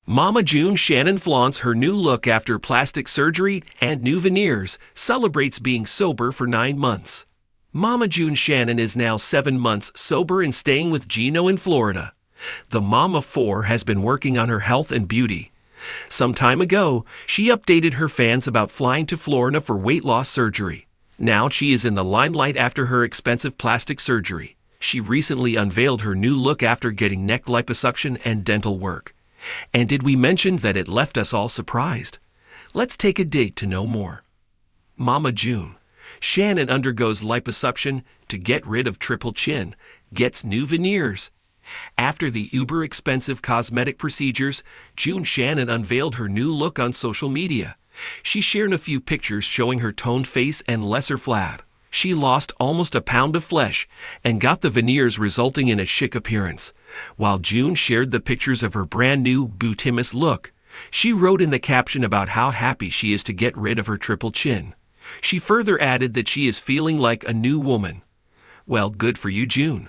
Mama June Shannon flaunts her new look after plastic surgery and new veneers, celebrates being sober for 9 months. Mama June Shannon is now 7 months sober and staying with Gino in Florida. The mom of 4 has been working on her health and beauty. Some time ago, she updated her fans about flying to Florida for weight loss surgery. Now she is in the limelight after her expensive plastic surgery. She recently unveiled her new look after getting neck liposuction and dental work. And did we mention that it left us all surprised? Let's take a date to know more. Mama June Shannon undergoes liposuction to get rid of triple chin, gets new veneers. After the uber-expensive cosmetic procedures, June Shannon unveiled her new look on social media. She shared a few pictures showing her toned face and lesser flab. She lost almost a pound of flesh and got the veneers, resulting in a chic appearance. While June shared the pictures of her brand new Bootimus look, she wrote in the caption about how happy she is to get rid of her triple chin. She further added that she is feeling like a new woman. Well, good for you, June.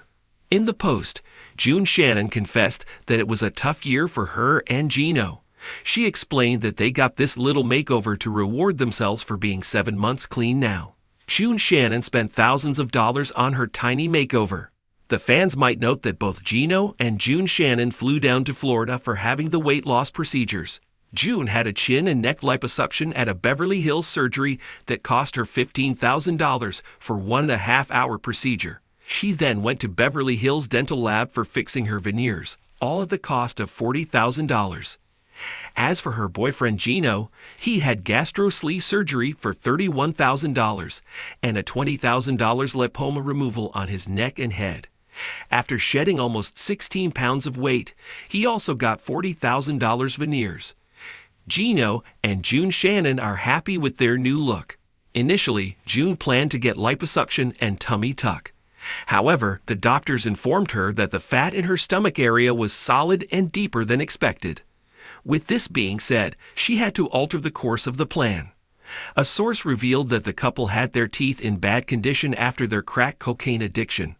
In the post, June Shannon confessed that it was a tough year for her and Gino. She explained that they got this little makeover to reward themselves for being 7 months clean now. June Shannon spent thousands of dollars on her tiny makeover. The fans might note that both Gino and June Shannon flew down to Florida for having the weight loss procedures. June had a chin and neck liposuction at a Beverly Hills surgery that cost her $15,000 for 1.5-hour procedure. She then went to Beverly Hills Dental Lab for fixing her veneers, all at the cost of $40,000. As for her boyfriend Gino, he had gastro sleeve surgery for $31,000 and a $20,000 lipoma removal on his neck and head. After shedding almost 16 pounds of weight, he also got $40,000 veneers. Gino and June Shannon are happy with their new look. Initially, June planned to get liposuction and tummy tuck. However, the doctors informed her that the fat in her stomach area was solid and deeper than expected. With this being said, she had to alter the course of the plan. A source revealed that the couple had their teeth in bad condition after their crack cocaine addiction.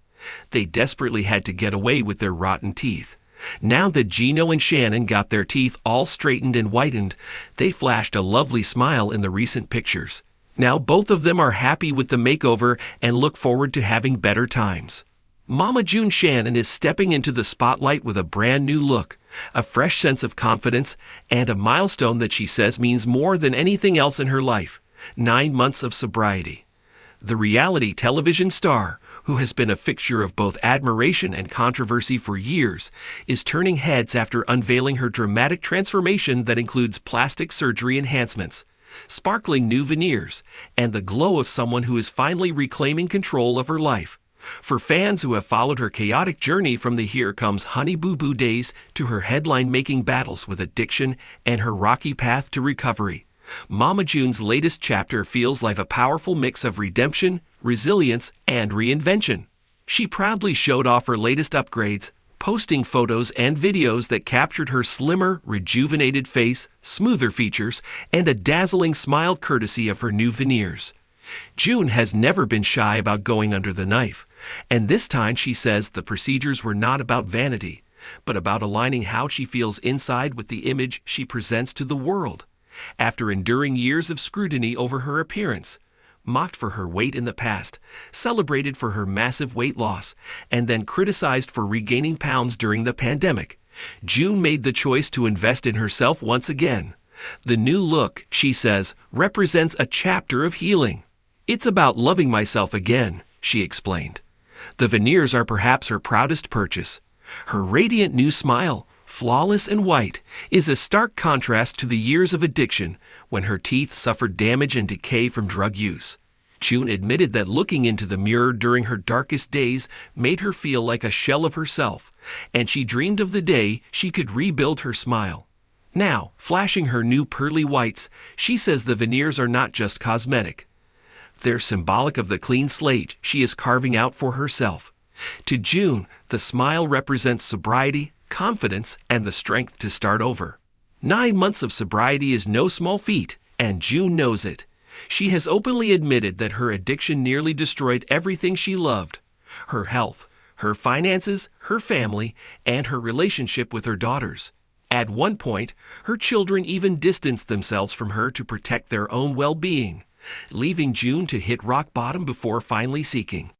They desperately had to get away with their rotten teeth. Now that Gino and Shannon got their teeth all straightened and whitened, they flashed a lovely smile in the recent pictures. Now both of them are happy with the makeover and look forward to having better times. Mama June Shannon is stepping into the spotlight with a brand new look, a fresh sense of confidence, and a milestone that she says means more than anything else in her life: 9 months of sobriety. The reality television star, who has been a fixture of both admiration and controversy for years, is turning heads after unveiling her dramatic transformation that includes plastic surgery enhancements, sparkling new veneers, and the glow of someone who is finally reclaiming control of her life. For fans who have followed her chaotic journey from the Here Comes Honey Boo Boo days to her headline-making battles with addiction and her rocky path to recovery, Mama June's latest chapter feels like a powerful mix of redemption, resilience, and reinvention. She proudly showed off her latest upgrades, posting photos and videos that captured her slimmer, rejuvenated face, smoother features, and a dazzling smile courtesy of her new veneers. June has never been shy about going under the knife, and this time she says the procedures were not about vanity, but about aligning how she feels inside with the image she presents to the world. After enduring years of scrutiny over her appearance, mocked for her weight in the past, celebrated for her massive weight loss, and then criticized for regaining pounds during the pandemic, June made the choice to invest in herself once again. The new look, she says, represents a chapter of healing. "It's about loving myself again," she explained. The veneers are perhaps her proudest purchase. Her radiant new smile, flawless and white, is a stark contrast to the years of addiction when her teeth suffered damage and decay from drug use. June admitted that looking into the mirror during her darkest days made her feel like a shell of herself, and she dreamed of the day she could rebuild her smile. Now, flashing her new pearly whites, she says the veneers are not just cosmetic. They're symbolic of the clean slate she is carving out for herself. To June, the smile represents sobriety, confidence, and the strength to start over. 9 months of sobriety is no small feat, and June knows it. She has openly admitted that her addiction nearly destroyed everything she loved: her health, her finances, her family, and her relationship with her daughters. At one point, her children even distanced themselves from her to protect their own well-being, leaving June to hit rock bottom before finally seeking.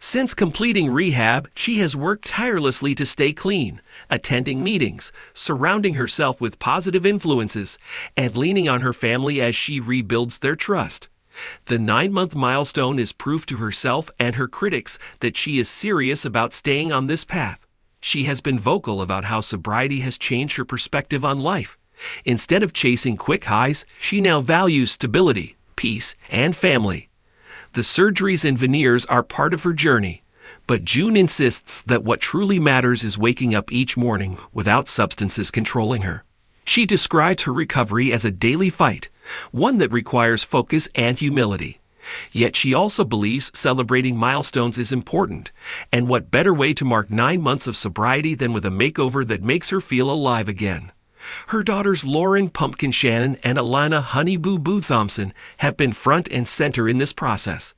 Since completing rehab, she has worked tirelessly to stay clean, attending meetings, surrounding herself with positive influences, and leaning on her family as she rebuilds their trust. The 9-month milestone is proof to herself and her critics that she is serious about staying on this path. She has been vocal about how sobriety has changed her perspective on life. Instead of chasing quick highs, she now values stability, peace, and family. The surgeries and veneers are part of her journey, but June insists that what truly matters is waking up each morning without substances controlling her. She describes her recovery as a daily fight, one that requires focus and humility. Yet she also believes celebrating milestones is important, and what better way to mark 9 months of sobriety than with a makeover that makes her feel alive again. Her daughters Lauren Pumpkin Shannon and Alana Honey Boo Boo Thompson have been front and center in this process.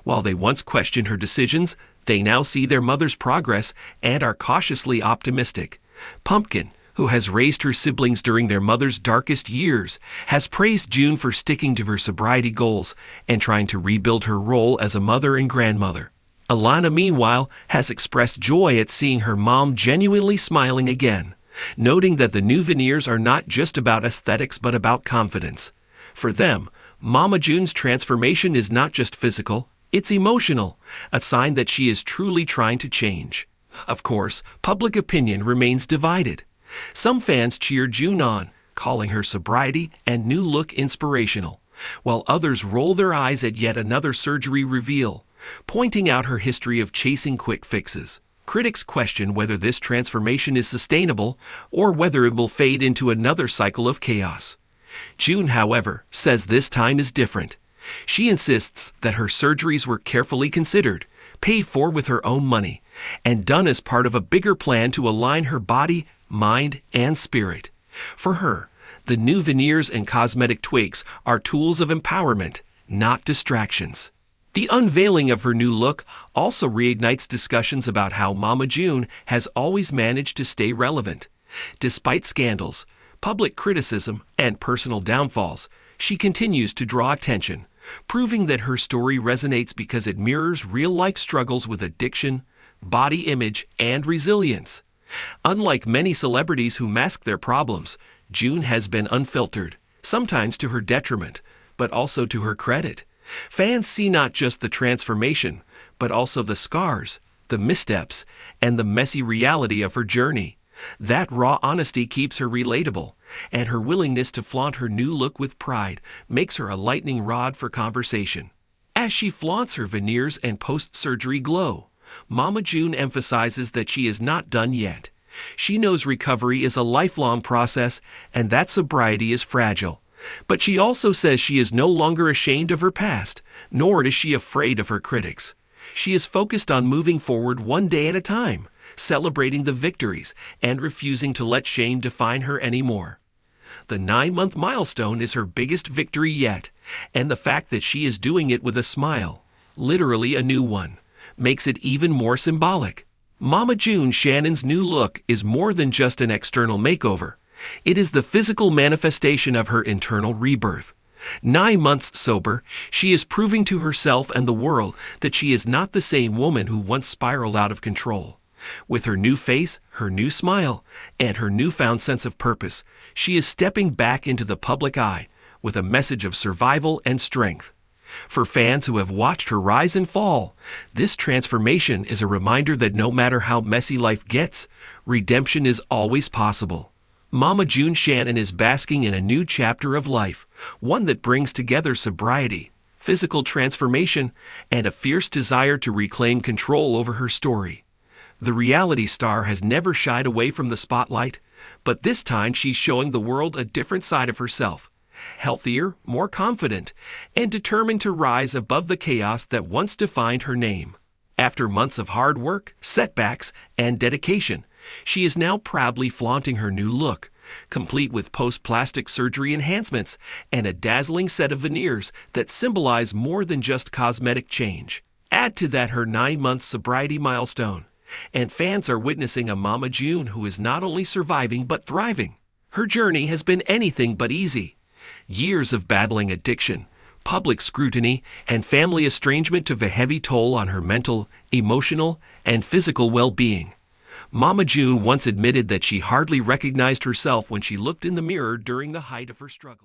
While they once questioned her decisions, they now see their mother's progress and are cautiously optimistic. Pumpkin, who has raised her siblings during their mother's darkest years, has praised June for sticking to her sobriety goals and trying to rebuild her role as a mother and grandmother. Alana, meanwhile, has expressed joy at seeing her mom genuinely smiling again, noting that the new veneers are not just about aesthetics but about confidence. For them, Mama June's transformation is not just physical, it's emotional, a sign that she is truly trying to change. Of course, public opinion remains divided. Some fans cheer June on, calling her sobriety and new look inspirational, while others roll their eyes at yet another surgery reveal, pointing out her history of chasing quick fixes. Critics question whether this transformation is sustainable or whether it will fade into another cycle of chaos. June, however, says this time is different. She insists that her surgeries were carefully considered, paid for with her own money, and done as part of a bigger plan to align her body, mind, and spirit. For her, the new veneers and cosmetic tweaks are tools of empowerment, not distractions. The unveiling of her new look also reignites discussions about how Mama June has always managed to stay relevant. Despite scandals, public criticism, and personal downfalls, she continues to draw attention, proving that her story resonates because it mirrors real-life struggles with addiction, body image, and resilience. Unlike many celebrities who mask their problems, June has been unfiltered, sometimes to her detriment, but also to her credit. Fans see not just the transformation, but also the scars, the missteps, and the messy reality of her journey. That raw honesty keeps her relatable, and her willingness to flaunt her new look with pride makes her a lightning rod for conversation. As she flaunts her veneers and post-surgery glow, Mama June emphasizes that she is not done yet. She knows recovery is a lifelong process and that sobriety is fragile. But she also says she is no longer ashamed of her past, nor is she afraid of her critics. She is focused on moving forward one day at a time, celebrating the victories and refusing to let shame define her anymore. The 9-month milestone is her biggest victory yet, and the fact that she is doing it with a smile, literally a new one, makes it even more symbolic. Mama June Shannon's new look is more than just an external makeover. It is the physical manifestation of her internal rebirth. 9 months sober, she is proving to herself and the world that she is not the same woman who once spiraled out of control. With her new face, her new smile, and her newfound sense of purpose, she is stepping back into the public eye with a message of survival and strength. For fans who have watched her rise and fall, this transformation is a reminder that no matter how messy life gets, redemption is always possible. Mama June Shannon is basking in a new chapter of life, one that brings together sobriety, physical transformation, and a fierce desire to reclaim control over her story. The reality star has never shied away from the spotlight, but this time she's showing the world a different side of herself, healthier, more confident, and determined to rise above the chaos that once defined her name. After months of hard work, setbacks, and dedication, she is now proudly flaunting her new look, complete with post-plastic surgery enhancements and a dazzling set of veneers that symbolize more than just cosmetic change. Add to that her 9-month sobriety milestone, And fans are witnessing a Mama June who is not only surviving but thriving. Her journey has been anything but easy. Years of battling addiction, public scrutiny, and family estrangement took a heavy toll on her mental, emotional, and physical well-being. Mama June once admitted that she hardly recognized herself when she looked in the mirror during the height of her struggle.